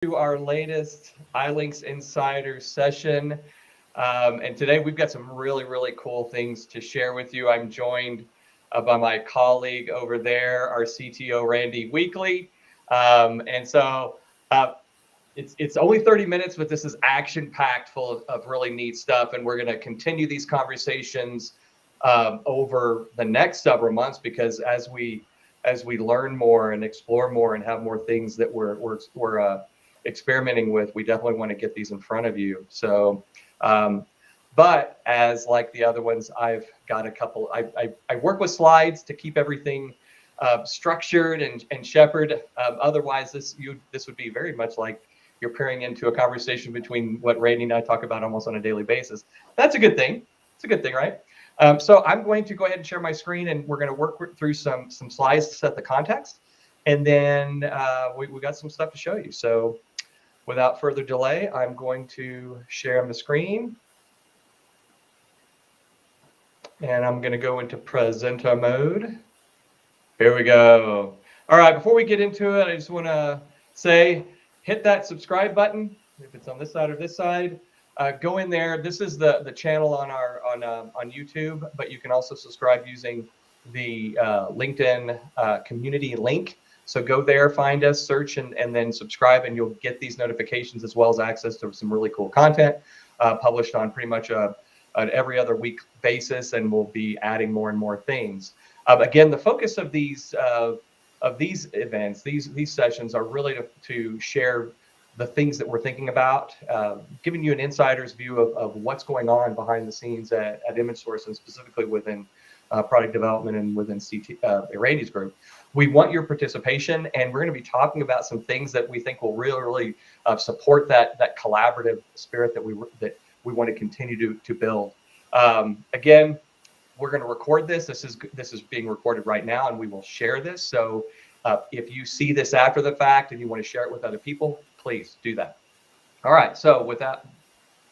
To our latest ILINX Insider session. And today we've got some really cool things to share with you. I'm joined by my colleague over there, our CTO Randy Weakly. And so it's only 30 minutes, but this is action-packed, full of really neat stuff. And we're going to continue these conversations over the next several months because as we learn more and explore more and have more things that we're experimenting with, we definitely want to get these in front of you. So, but as like the other ones, I've got a couple. I work with slides to keep everything structured and shepherd. Otherwise, this would be very much like you're peering into a conversation between what Randy and I talk about almost on a daily basis. That's a good thing. It's a good thing, right? So I'm going to go ahead and share my screen, and we're going to work through some slides to set the context, and then we got some stuff to show you. So without further delay, I'm going to share the screen, and I'm going to go into presenter mode. Here we go. All right, before we get into it, I just want to say, hit that subscribe button if it's on this side or this side. Go in there. This is the channel on YouTube, but you can also subscribe using the LinkedIn community link. So go there, find us, search, and then subscribe, and you'll get these notifications as well as access to some really cool content published on pretty much an every other week basis, and we'll be adding more and more things. Again, the focus of these events, these sessions, are really to share the things that we're thinking about, giving you an insider's view of what's going on behind the scenes at ImageSource, and specifically within product development and within Randy's group. We want your participation, and we're going to be talking about some things that we think will really support that collaborative spirit that we want to continue to build. Again, we're going to record this. This is being recorded right now, and we will share this. So if you see this after the fact and you want to share it with other people, please do that. All right. So without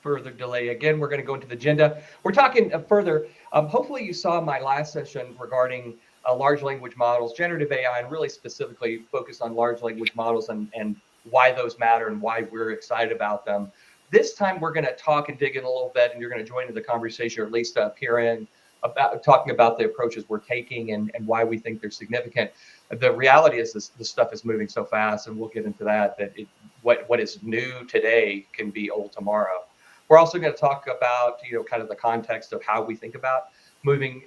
further delay, again, we're going to go into the agenda. We're talking further. Hopefully you saw my last session regarding large language models, generative AI, and really specifically focused on large language models and why those matter and why we're excited about them. This time we're going to talk and dig in a little bit, and you're going to join in the conversation, or at least peer in about talking about the approaches we're taking and why we think they're significant. The reality is this stuff is moving so fast, and we'll get into that what is new today can be old tomorrow. We're also going to talk about kind of the context of how we think about moving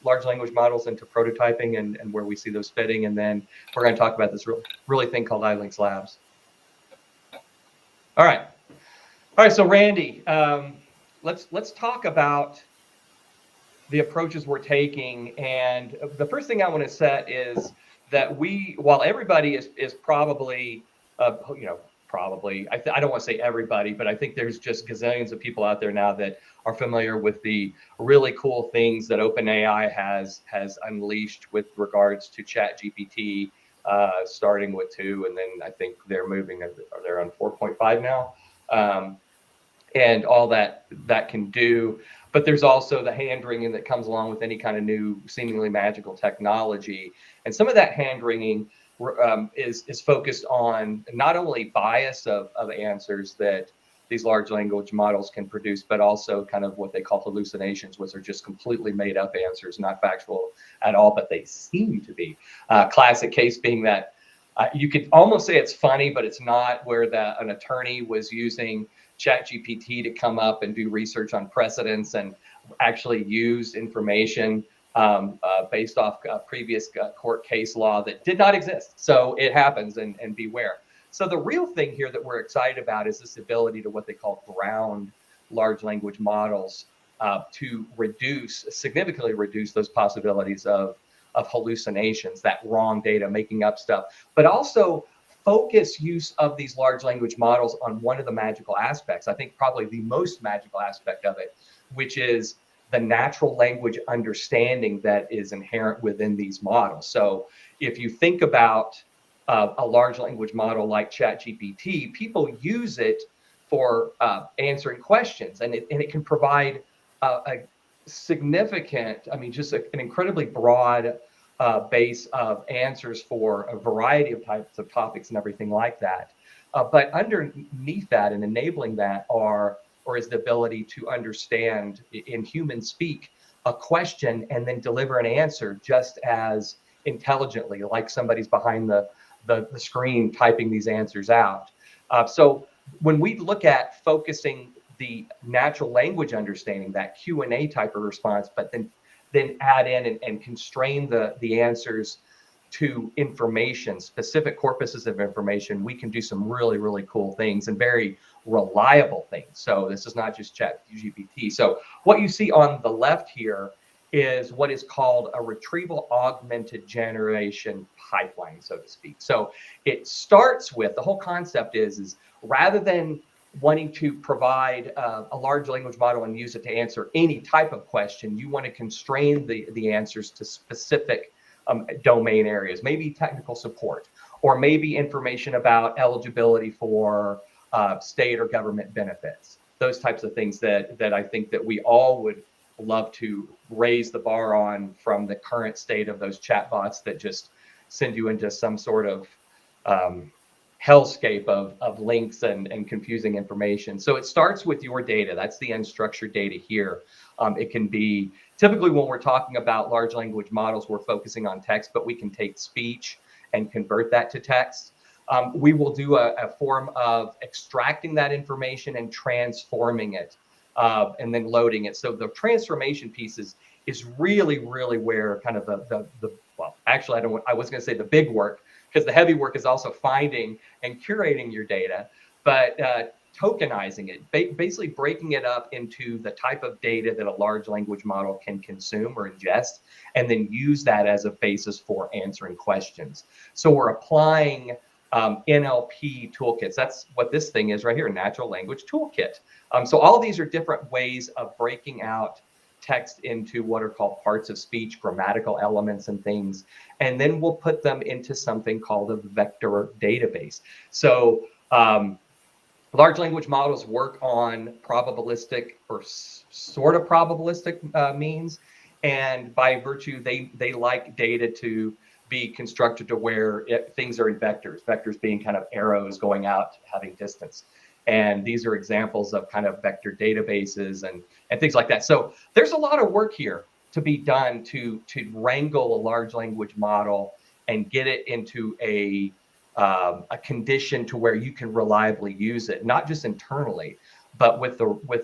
large language models into prototyping and where we see those fitting, and then we're going to talk about this really thing called ILINX Labs. All right. So Randy, let's talk about the approaches we're taking. And the first thing I want to set is that while everybody is probably, I don't want to say everybody, but I think there's just gazillions of people out there now that are familiar with the really cool things that OpenAI has unleashed with regards to ChatGPT, starting with 2, and then I think they're on 4.5 now. And all that can do. But there's also the hand-wringing that comes along with any kind of new seemingly magical technology. And some of that hand-wringing is focused on not only bias of answers that these large language models can produce, but also kind of what they call hallucinations, which are just completely made up answers, not factual at all, but they seem to be. Classic case being that you could almost say it's funny, but it's not, where an attorney was using ChatGPT to come up and do research on precedents and actually use information based off previous court case law that did not exist. So it happens, and beware. So the real thing here that we're excited about is this ability to what they call ground large language models to significantly reduce those possibilities of hallucinations, that wrong data, making up stuff, but also focus use of these large language models on one of the magical aspects, I think probably the most magical aspect of it, which is the natural language understanding that is inherent within these models. So if you think about a large language model like ChatGPT, people use it for answering questions, and it can provide a significant, just an incredibly broad base of answers for a variety of types of topics and everything like that. But underneath that and enabling that is the ability to understand in human speak a question and then deliver an answer just as intelligently, like somebody's behind the screen typing these answers out. So when we look at focusing the natural language understanding, that Q&A type of response, but then add in and constrain the answers to information, specific corpuses of information, we can do some really, really cool things and very reliable things. So this is not just ChatGPT. So what you see on the left here is what is called a retrieval augmented generation pipeline, so to speak. So it starts with, the whole concept is rather than wanting to provide a large language model and use it to answer any type of question, you want to constrain the answers to specific domain areas, maybe technical support, or maybe information about eligibility for state or government benefits. Those types of things that I think that we all would love to raise the bar on from the current state of those chatbots that just send you into some sort of hellscape of links and confusing information. So it starts with your data. That's the unstructured data here. It can be, typically when we're talking about large language models, we're focusing on text, but we can take speech and convert that to text. We will do a form of extracting that information and transforming it and then loading it. So the transformation piece is really, really where kind of well, actually, I was going to say the big work, because the heavy work is also finding and curating your data, but tokenizing it, basically breaking it up into the type of data that a large language model can consume or ingest, and then use that as a basis for answering questions. So we're applying NLP toolkits. That's what this thing is right here, natural language toolkit. So all of these are different ways of breaking out text into what are called parts of speech, grammatical elements and things, and then we'll put them into something called a vector database. So large language models work on probabilistic or sort of probabilistic means, and by virtue, they like data to be constructed to where things are in vectors being kind of arrows going out having distance. And these are examples of kind of vector databases and things like that. So there's a lot of work here to be done to wrangle a large language model and get it into a condition to where you can reliably use it, not just internally, but with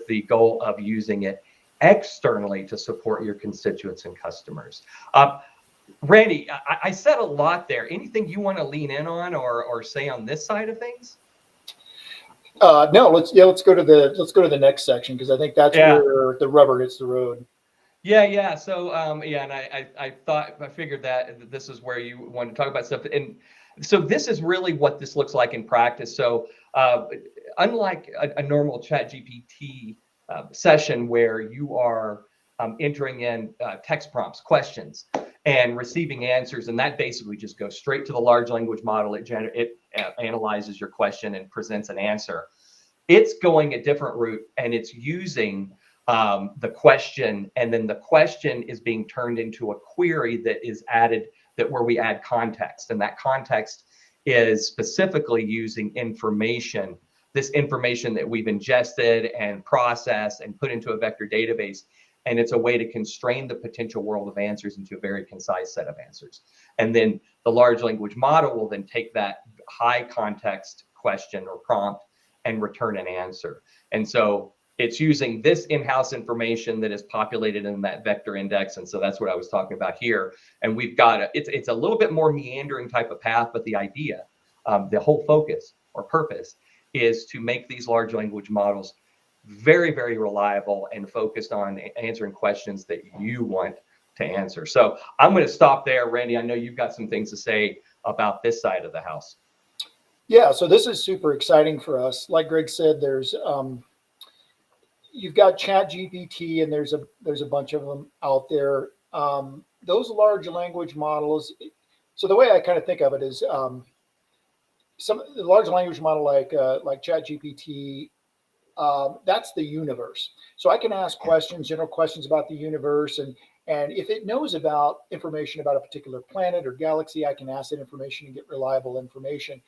the goal of using it externally to support your constituents and customers. Randy, I said a lot there. Anything you want to lean in on or say on this side of things? No, let's go to the next section, because I think that's where the rubber hits the road. Yeah. So and I figured that this is where you want to talk about stuff. And so this is really what this looks like in practice. So unlike a normal ChatGPT session where you are entering in text prompts, questions, and receiving answers, and that basically just goes straight to the large language model. It analyzes your question and presents an answer. It's going a different route, and it's using the question, and then the question is being turned into a query that is added, where we add context, and that context is specifically using information, this information that we've ingested and processed and put into a vector database. And it's a way to constrain the potential world of answers into a very concise set of answers. And then the large language model will then take that high context question or prompt and return an answer. And so it's using this in-house information that is populated in that vector index. And so that's what I was talking about here. And we've got it's a little bit more meandering type of path, but the idea, the whole focus or purpose is to make these large language models very, very reliable and focused on answering questions that you want to answer. So I'm going to stop there. Randy, I know you've got some things to say about this side of the house. Yeah, so this is super exciting for us. Like Greg said, there's you've got ChatGPT, and there's a bunch of them out there. Those large language models. So the way I kind of think of it is, some the large language model like ChatGPT. That's the universe. So I can ask questions, general questions about the universe, and if it knows about information about a particular planet or galaxy, I can ask that information and get reliable information.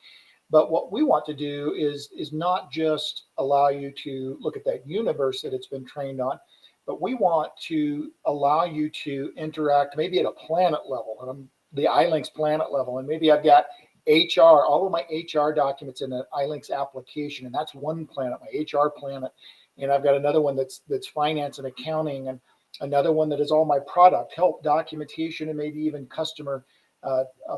But what we want to do is not just allow you to look at that universe that it's been trained on, but we want to allow you to interact maybe at a planet level, the ILINX planet level, and maybe I've got HR, all of my HR documents in an ILINX application, and that's one planet, my HR planet. And I've got another one that's finance and accounting, and another one that is all my product help documentation, and maybe even customer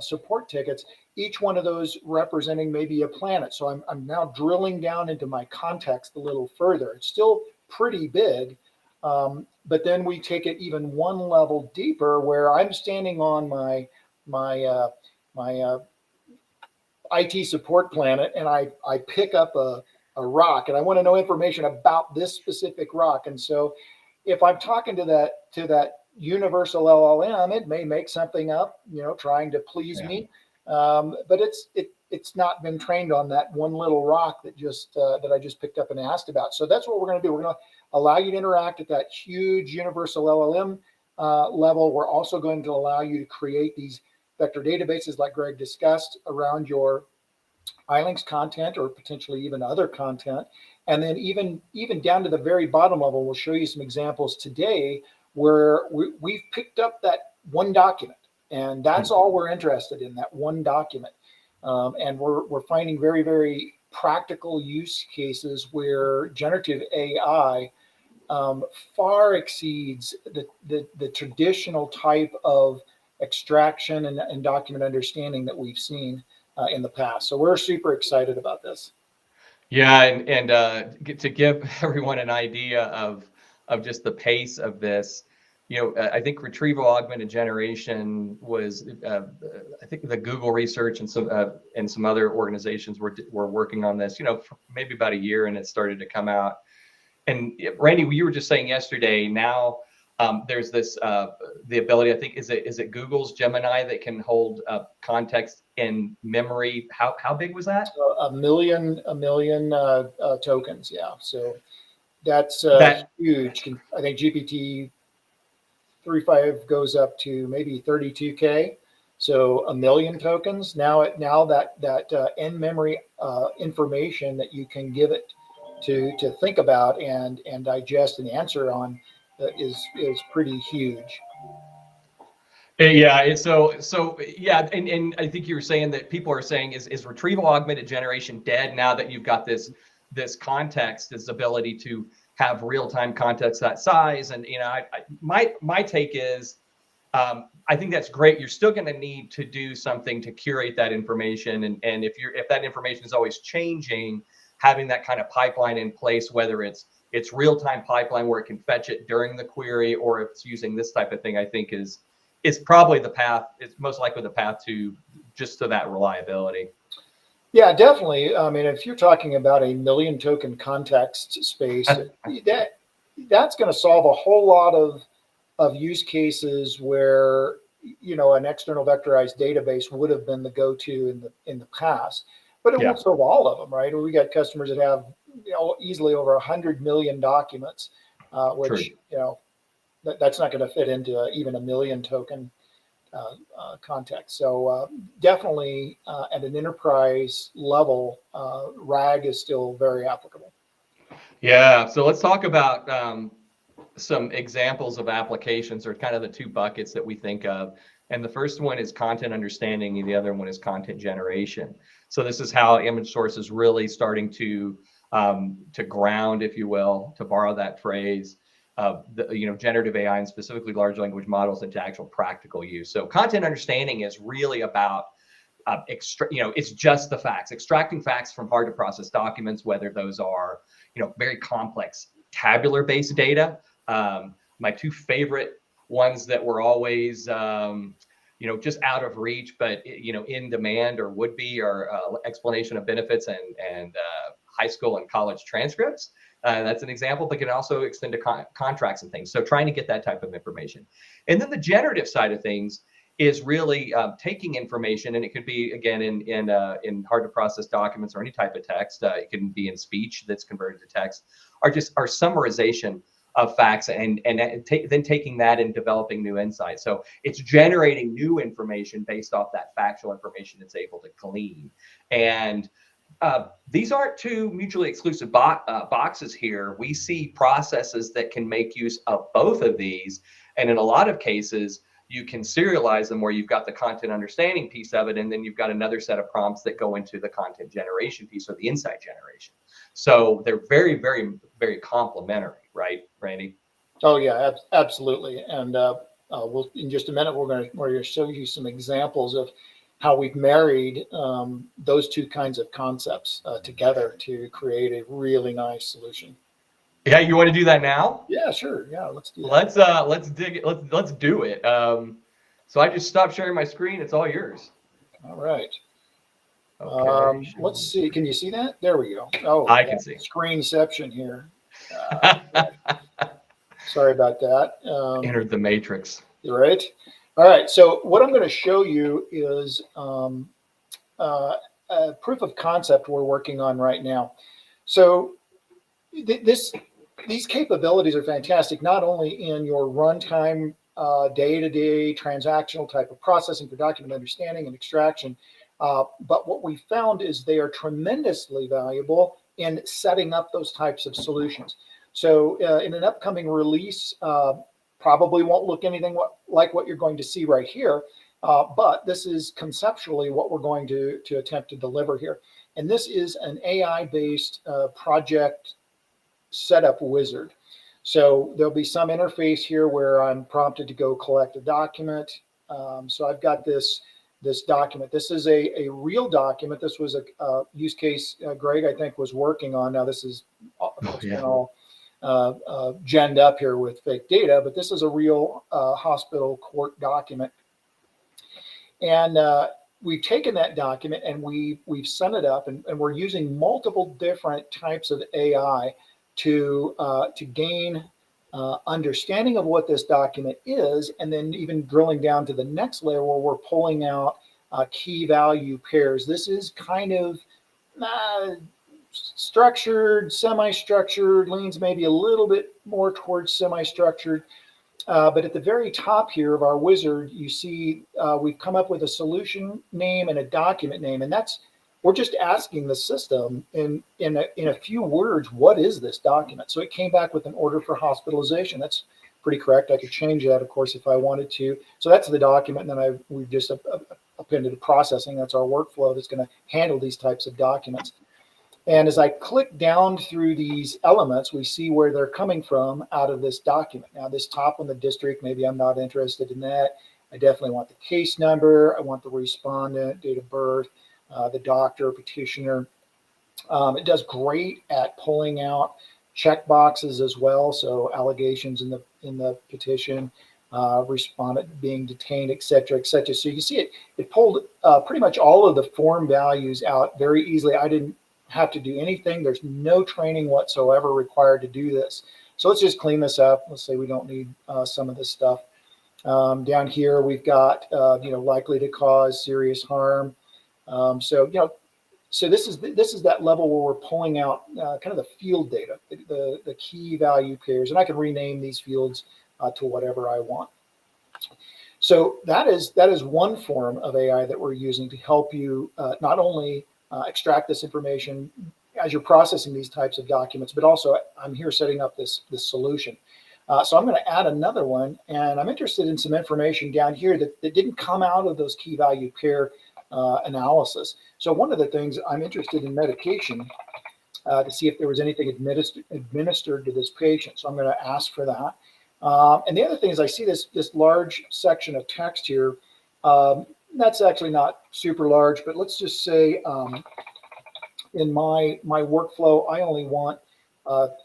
support tickets. Each one of those representing maybe a planet. So I'm now drilling down into my context a little further. It's still pretty big, but then we take it even one level deeper, where I'm standing on my IT support planet, and I pick up a rock, and I want to know information about this specific rock. And so if I'm talking to that universal LLM, it may make something up, trying to please me. But it's not been trained on that one little rock that I just picked up and asked about. So that's what we're going to do. We're going to allow you to interact at that huge universal LLM level. We're also going to allow you to create these vector databases like Greg discussed around your ILINX content, or potentially even other content. And then even down to the very bottom level, we'll show you some examples today where we've picked up that one document, and that's all we're interested in, that one document. And we're finding very, very practical use cases where generative AI far exceeds the traditional type of extraction and document understanding that we've seen in the past. So we're super excited about this. Yeah, and to give everyone an idea of just the pace of this, I think retrieval augmented generation was, I think the Google research and some other organizations were working on this, for maybe about a year, and it started to come out. And Randy, you were just saying yesterday, now there's this the ability, I think, is it Google's Gemini that can hold context in memory? How big was that? A million tokens. Yeah. So that's huge. I think GPT 3.5 goes up to maybe 32K. So a million tokens. Now that in memory information that you can give it to think about and digest and answer on is pretty huge. Yeah, yeah, and I think you were saying that people are saying, is retrieval augmented generation dead now that you've got this context, this ability to have real-time context that size? And my take is, I think that's great. You're still going to need to do something to curate that information, and if that information is always changing, having that kind of pipeline in place, whether it's real-time pipeline where it can fetch it during the query, or if it's using this type of thing, I think is probably the path. It's most likely the path to that reliability. Yeah, definitely. I mean, if you're talking about a million token context space, that's going to solve a whole lot of use cases where an external vectorized database would have been the go-to in the past, but it won't solve all of them, right? We got customers that have easily over 100 million documents, which that's not going to fit into even a million token context. So definitely at an enterprise level, RAG is still very applicable. Yeah. So let's talk about some examples of applications, or kind of the two buckets that we think of. And the first one is content understanding, and the other one is content generation. So this is how image source is really starting to ground, if you will, to borrow that phrase, generative AI and specifically large language models into actual practical use. So content understanding is really about it's just the facts, extracting facts from hard to process documents, whether those are very complex tabular based data. My two favorite ones that were always just out of reach, but in demand or would be, are explanation of benefits and high school and college transcripts. That's an example, but can also extend to contracts and things. So trying to get that type of information. And then the generative side of things is really taking information, and it could be, again, in hard to process documents or any type of text. It can be in speech that's converted to text, or just our summarization of facts, and then taking that and developing new insights. So it's generating new information based off that factual information it's able to glean. And these aren't two mutually exclusive boxes here. We see processes that can make use of both of these. And in a lot of cases, you can serialize them where you've got the content understanding piece of it, and then you've got another set of prompts that go into the content generation piece or the insight generation. So they're very, very, very complementary, right, Randy? Oh yeah, absolutely. And we'll in just a minute we're going to show you some examples of how we've married those two kinds of concepts together to create a really nice solution. Yeah, you want to do that now? Yeah, sure. Yeah, let's do that. Let's dig it. Let's do it. So I just stopped sharing my screen. It's all yours. All right. Okay. Let's see. Can you see that? There we go. Oh, I can see. Screenception here. Sorry about that. Entered the matrix. Right. All right. So what I'm going to show you is a proof of concept we're working on right now. So these capabilities are fantastic, not only in your runtime, day-to-day transactional type of processing for document understanding and extraction, but what we found is they are tremendously valuable in setting up those types of solutions. So in an upcoming release, probably won't look anything like what you're going to see right here, but this is conceptually what we're going to attempt to deliver here. And this is an AI-based project setup wizard. So there'll be some interface here where I'm prompted to go collect a document. So I've got this document. This is a real document. This was a use case Greg, I think, was working on. Now this is all genned up here with fake data, but this is a real hospital court document. And we've taken that document and we've sent it up, and we're using multiple different types of AI to gain understanding of what this document is, and then even drilling down to the next layer where we're pulling out key value pairs. This is kind of structured, semi-structured, leans maybe a little bit more towards semi-structured. But at the very top here of our wizard, you see we've come up with a solution name and a document name, and we're just asking the system in a few words, what is this document? So it came back with an order for hospitalization. That's pretty correct. I could change that, of course, if I wanted to. So that's the document, and then we've just appended to processing. That's our workflow that's going to handle these types of documents. And as I click down through these elements, we see where they're coming from out of this document. Now, this top one, the district, maybe I'm not interested in that. I definitely want the case number. I want the respondent, date of birth, the doctor, petitioner. It does great at pulling out check boxes as well. So allegations in the petition, respondent being detained, et cetera, et cetera. So you can see it pulled pretty much all of the form values out very easily. I didn't have to do anything. There's no training whatsoever required to do this. So let's just clean this up. Let's say we don't need some of this stuff. Down here, we've got, likely to cause serious harm. So this is that level where we're pulling out kind of the field data, the key value pairs, and I can rename these fields to whatever I want. So that is one form of AI that we're using to help you not only extract this information as you're processing these types of documents, but also I'm here setting up this solution. So I'm going to add another one, and I'm interested in some information down here that didn't come out of those key value pair analysis. So one of the things I'm interested in medication to see if there was anything administered to this patient. So I'm going to ask for that. And the other thing is I see this large section of text here. That's actually not super large, but let's just say in my workflow, I only want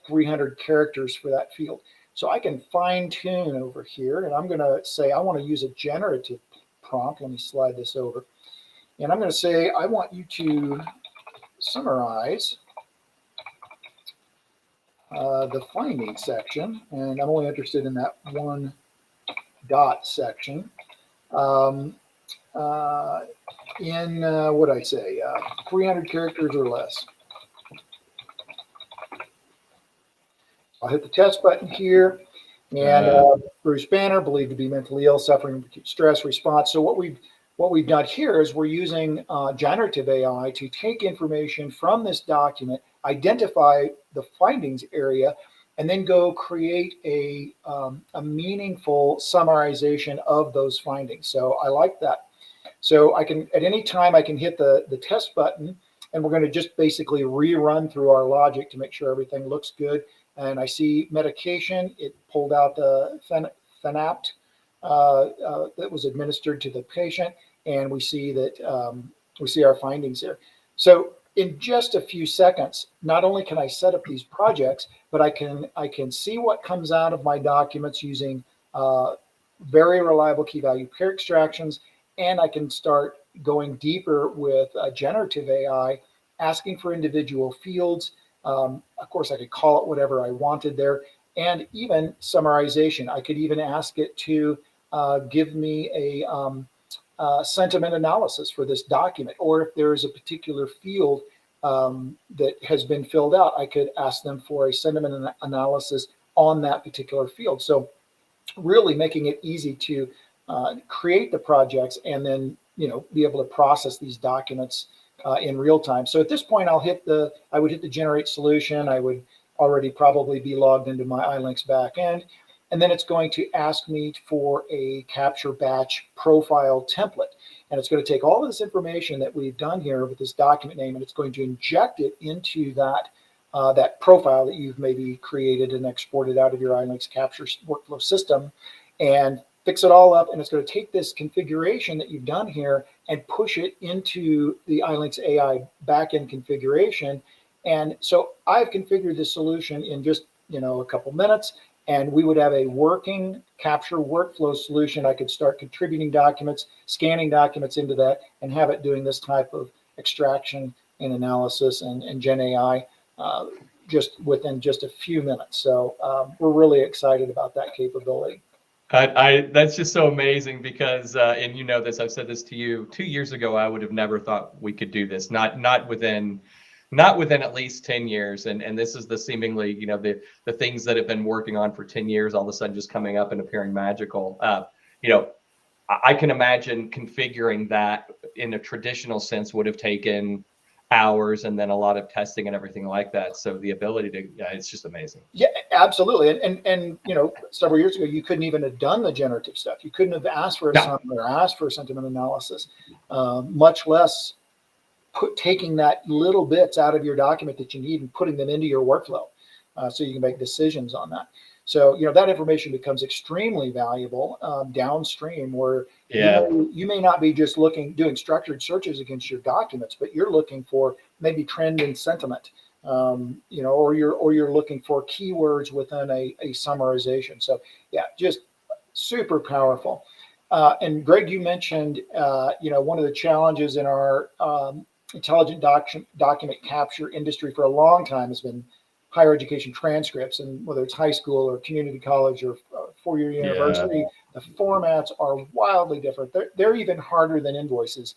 300 characters for that field. So I can fine tune over here, and I'm going to say I want to use a generative prompt. Let me slide this over. And I'm going to say I want you to summarize the finding section, and I'm only interested in that one dot section. In what I say, 300 characters or less. I'll hit the test button here, and Bruce Banner, believed to be mentally ill, suffering from acute stress response. So what we've what we've done here is we're using generative AI to take information from this document, identify the findings area, and then go create a meaningful summarization of those findings. So I like that. So I can, at any time, I can hit the test button, and we're going to just basically rerun through our logic to make sure everything looks good. And I see medication. It pulled out the Fanapt that was administered to the patient, and we see that we see our findings there. So in just a few seconds, not only can I set up these projects, but I can see what comes out of my documents using very reliable key value pair extractions, and I can start going deeper with generative AI, asking for individual fields. Of course, I could call it whatever I wanted there, and even summarization. I could even ask it to give me a sentiment analysis for this document, or if there is a particular field that has been filled out, I could ask them for a sentiment analysis on that particular field. So really making it easy to create the projects and then be able to process these documents in real time. So at this point, I would hit the generate solution. I would already probably be logged into my ILINX backend. And then it's going to ask me for a capture batch profile template. And it's going to take all of this information that we've done here with this document name, and it's going to inject it into that profile that you've maybe created and exported out of your ILINX capture workflow system, and fix it all up. And it's going to take this configuration that you've done here and push it into the ILINX AI backend configuration. And so I've configured this solution in just a couple minutes, and we would have a working capture workflow solution. I could start contributing documents, scanning documents into that, and have it doing this type of extraction and analysis and Gen AI just within just a few minutes. So we're really excited about that capability. That's just so amazing because, and you know this, I've said this to you 2 years ago, I would have never thought we could do this, not within at least 10 years. And this is the seemingly, the things that have been working on for 10 years, all of a sudden just coming up and appearing magical. I can imagine configuring that in a traditional sense would have taken hours and then a lot of testing and everything like that. So the ability to, it's just amazing. Yeah, absolutely. And several years ago, you couldn't even have done the generative stuff. You couldn't have asked for a summary or asked for a sentiment analysis, much less taking that little bits out of your document that you need and putting them into your workflow so you can make decisions on that. So, that information becomes extremely valuable downstream, where you may not be just doing structured searches against your documents, but you're looking for maybe trend and sentiment, or you're looking for keywords within a summarization. So, yeah, just super powerful. And Greg, you mentioned, one of the challenges in our intelligent document capture industry for a long time has been higher education transcripts, and whether it's high school or community college or four-year university, the formats are wildly different. They're even harder than invoices,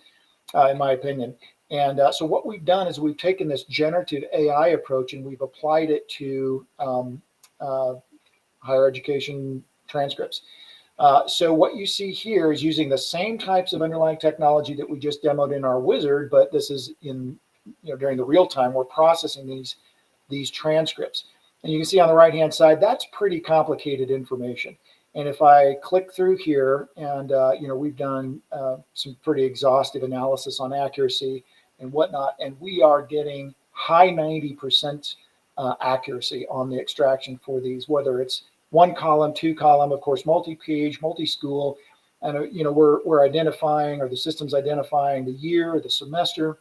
in my opinion. And so what we've done is we've taken this generative AI approach and we've applied it to higher education transcripts. So what you see here is using the same types of underlying technology that we just demoed in our wizard, but this is in during the real time we're processing these transcripts. And you can see on the right hand side, that's pretty complicated information. And if I click through here and we've done some pretty exhaustive analysis on accuracy and whatnot, and we are getting high 90% accuracy on the extraction for these, whether it's one column, two column, of course, multi-page, multi-school, and we're identifying, or the system's identifying the year, the semester,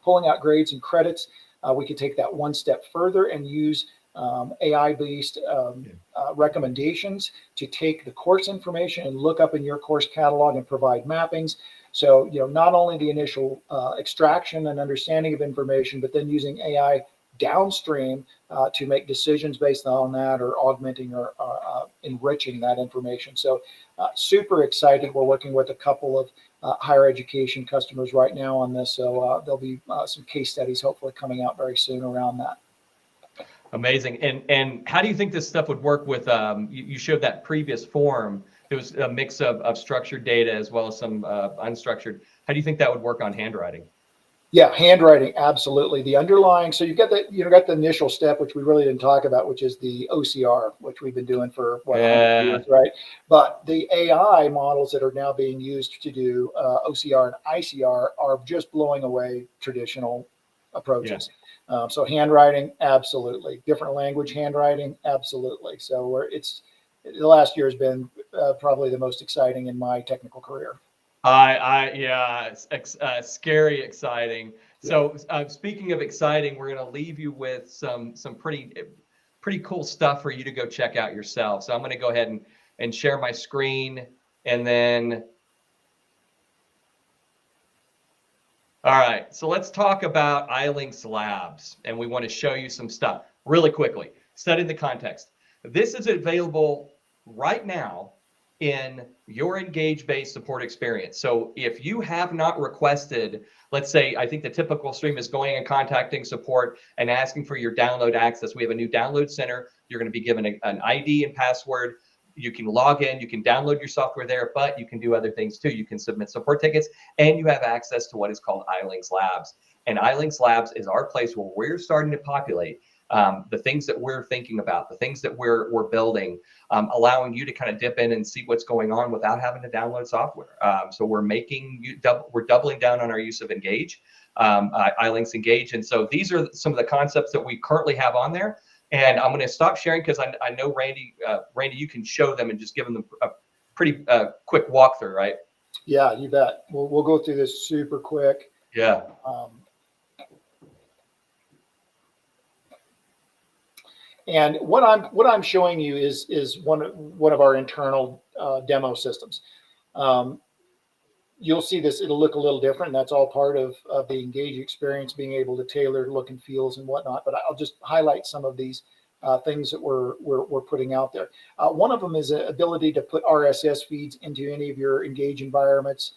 pulling out grades and credits. We could take that one step further and use AI-based recommendations to take the course information and look up in your course catalog and provide mappings. So, not only the initial extraction and understanding of information, but then using AI downstream to make decisions based on that, or augmenting or enriching that information. So super excited. We're working with a couple of higher education customers right now on this. So there'll be some case studies hopefully coming out very soon around that. Amazing. And how do you think this stuff would work with, you showed that previous form it was a mix of structured data as well as some unstructured. How do you think that would work on handwriting? Yeah, handwriting, absolutely. The underlying, so you've got got the initial step, which we really didn't talk about, which is the OCR, which we've been doing for 100 years, right? But the AI models that are now being used to do OCR and ICR are just blowing away traditional approaches. Yeah. So handwriting, absolutely. Different language handwriting, absolutely. So the last year has been probably the most exciting in my technical career. Yeah, it's scary exciting. So speaking of exciting, we're going to leave you with some pretty cool stuff for you to go check out yourself. So I'm going to go ahead and share my screen, and then, all right, so let's talk about ILINX Labs, and we want to show you some stuff really quickly. Setting the context. This is available right now in your Engage-based support experience. So if you have not requested, let's say, I think the typical stream is going and contacting support and asking for your download access. We have a new download center. You're going to be given an ID and password. You can log in, you can download your software there, but you can do other things too. You can submit support tickets, and you have access to what is called ILINX Labs. And ILINX Labs is our place where we're starting to populate the things that we're thinking about, the things that we're building, allowing you to kind of dip in and see what's going on without having to download software. So we're we're doubling down on our use of Engage, ILINX Engage. And so these are some of the concepts that we currently have on there. And I'm going to stop sharing because I know Randy, you can show them and just give them a pretty quick walkthrough, right? Yeah, you bet. We'll go through this super quick. Yeah. And what I'm showing you is one of our internal demo systems. You'll see this; it'll look a little different. That's all part of the Engage experience, being able to tailor look and feels and whatnot. But I'll just highlight some of these things that we're putting out there. One of them is the ability to put RSS feeds into any of your Engage environments.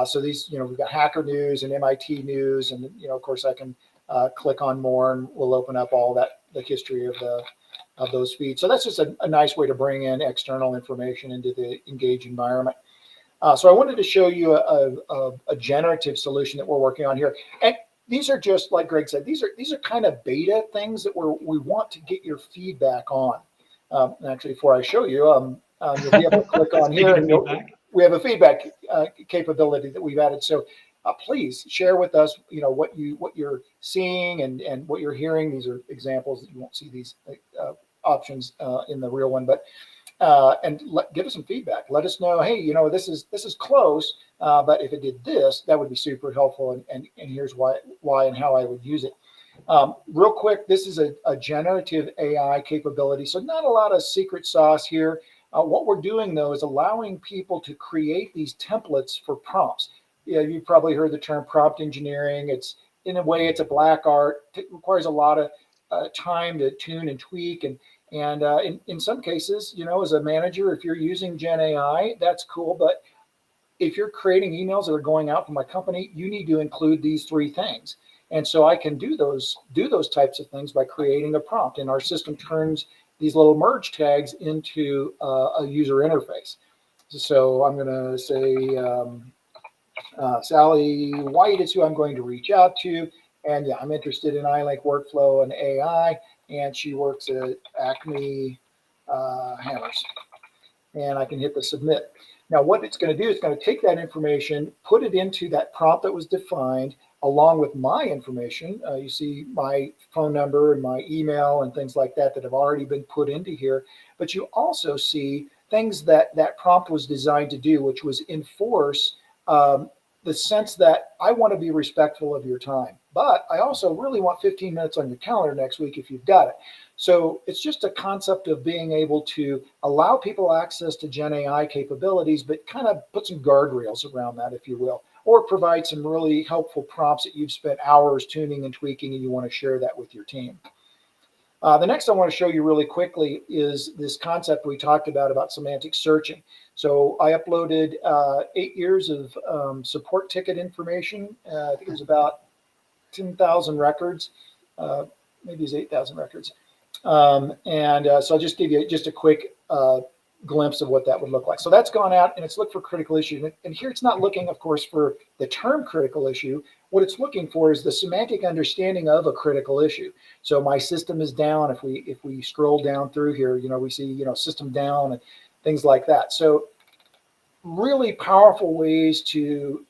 So these, we've got Hacker News and MIT News, and of course I can click on more, and we'll open up all the history of those feeds. So that's just a nice way to bring in external information into the Engage environment. So I wanted to show you a generative solution that we're working on here. And these are just, like Greg said, these are kind of beta things that we want to get your feedback on. Actually, before I show you, you'll be able to click on here, and we have a feedback capability that we've added. So please share with us, what you're seeing and what you're hearing. These are examples that you won't see these options in the real one, but and give us some feedback. Let us know, hey, this is close, but if it did this, that would be super helpful, and here's why and how I would use it. Real quick, this is a generative AI capability, so not a lot of secret sauce here. What we're doing, though, is allowing people to create these templates for prompts. You've probably heard the term prompt engineering. It's, in a way, it's a black art. It requires a lot of time to tune and tweak, and in some cases, as a manager, if you're using Gen AI, that's cool. But if you're creating emails that are going out from my company, you need to include these three things. And so I can do those types of things by creating a prompt, and our system turns these little merge tags into a user interface. So I'm going to say Sally White is who I'm going to reach out to. And yeah, I'm interested in ILINX workflow and AI, and she works at Acme Hammers. And I can hit the submit. Now, what it's going to do is going to take that information, put it into that prompt that was defined, along with my information. You see my phone number and my email and things like that have already been put into here. But you also see things that prompt was designed to do, which was enforce the sense that I want to be respectful of your time, but I also really want 15 minutes on your calendar next week if you've got it. So it's just a concept of being able to allow people access to Gen AI capabilities, but kind of put some guardrails around that, if you will, or provide some really helpful prompts that you've spent hours tuning and tweaking, and you want to share that with your team. The next I want to show you really quickly is this concept we talked about semantic searching. So I uploaded 8 years of support ticket information. I think it was about 10,000 records, maybe it's 8,000 records. So I'll just give you just a quick glimpse of what that would look like. So that's gone out and it's looked for critical issue. And here it's not looking, of course, for the term critical issue. What it's looking for is the semantic understanding of a critical issue. So my system is down. If we scroll down through here, we see, system down and things like that. So really powerful ways to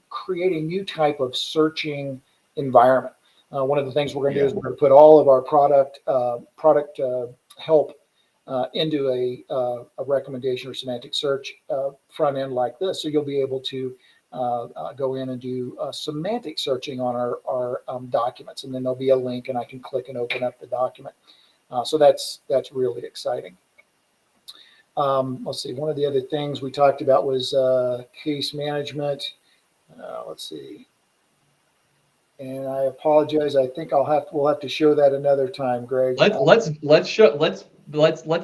create a new type of searching environment. One of the things we're going to do is we're going to put all of our product help into a recommendation or semantic search front end like this. So you'll be able to go in and do semantic searching on our documents, and then there'll be a link, and I can click and open up the document. So that's really exciting. Let's see. One of the other things we talked about was case management. Let's see. And I apologize. I think we'll have to show that another time, Greg. Let's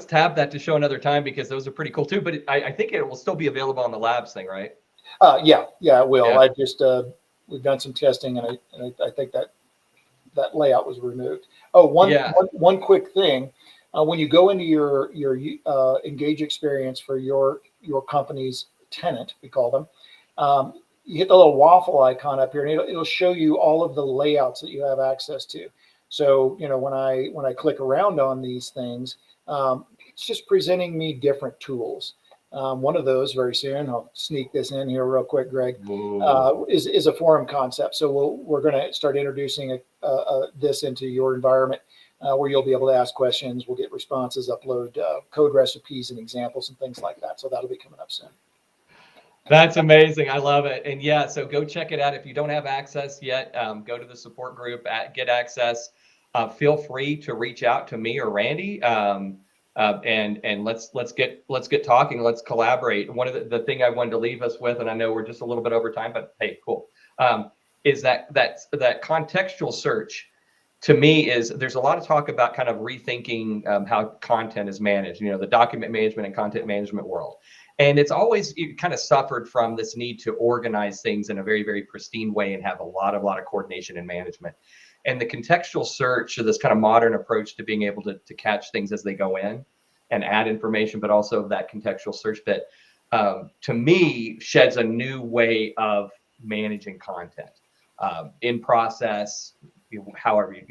tab that to show another time, because those are pretty cool too. But I think it will still be available on the labs thing, right? Yeah, it will. Yeah. I just we've done some testing, and I think that layout was removed. Oh, one quick thing. When you go into your Engage experience for your company's tenant, we call them, you hit the little waffle icon up here, and it'll show you all of the layouts that you have access to. So when I click around on these things, it's just presenting me different tools. One of those very soon, I'll sneak this in here real quick, Greg, is a forum concept. So we're going to start introducing this into your environment, where you'll be able to ask questions. We'll get responses, upload code recipes and examples and things like that. So that'll be coming up soon. That's amazing. I love it. And yeah, so go check it out. If you don't have access yet, go to the support group get access. Feel free to reach out to me or Randy, and let's get talking. Let's collaborate. One of the thing I wanted to leave us with, and I know we're just a little bit over time, but hey, cool, is that contextual search. To me, there's a lot of talk about kind of rethinking how content is managed, the document management and content management world. And it's always kind of suffered from this need to organize things in a very, very pristine way and have a lot of coordination and management. And the contextual search, or this kind of modern approach to being able to catch things as they go in and add information, but also that contextual search bit, to me, sheds a new way of managing content in process, however so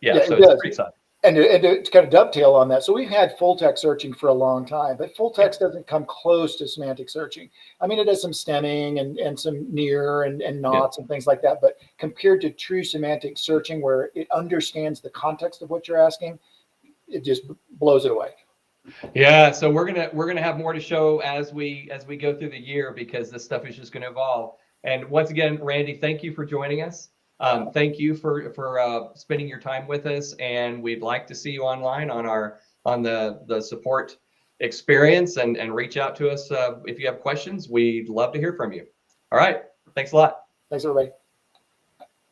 it's pretty exciting. And to kind of dovetail on that, so we've had full text searching for a long time, but full text doesn't come close to semantic searching. I mean, it does some stemming and some near and nots and things like that, but compared to true semantic searching, where it understands the context of what you're asking, it just blows it away. Yeah, so we're gonna have more to show as we go through the year, because this stuff is just going to evolve. And once again, Randy, thank you for joining us. Thank you for spending your time with us, and we'd like to see you online on the support experience, and reach out to us if you have questions. We'd love to hear from you. All right, thanks a lot. Thanks, everybody.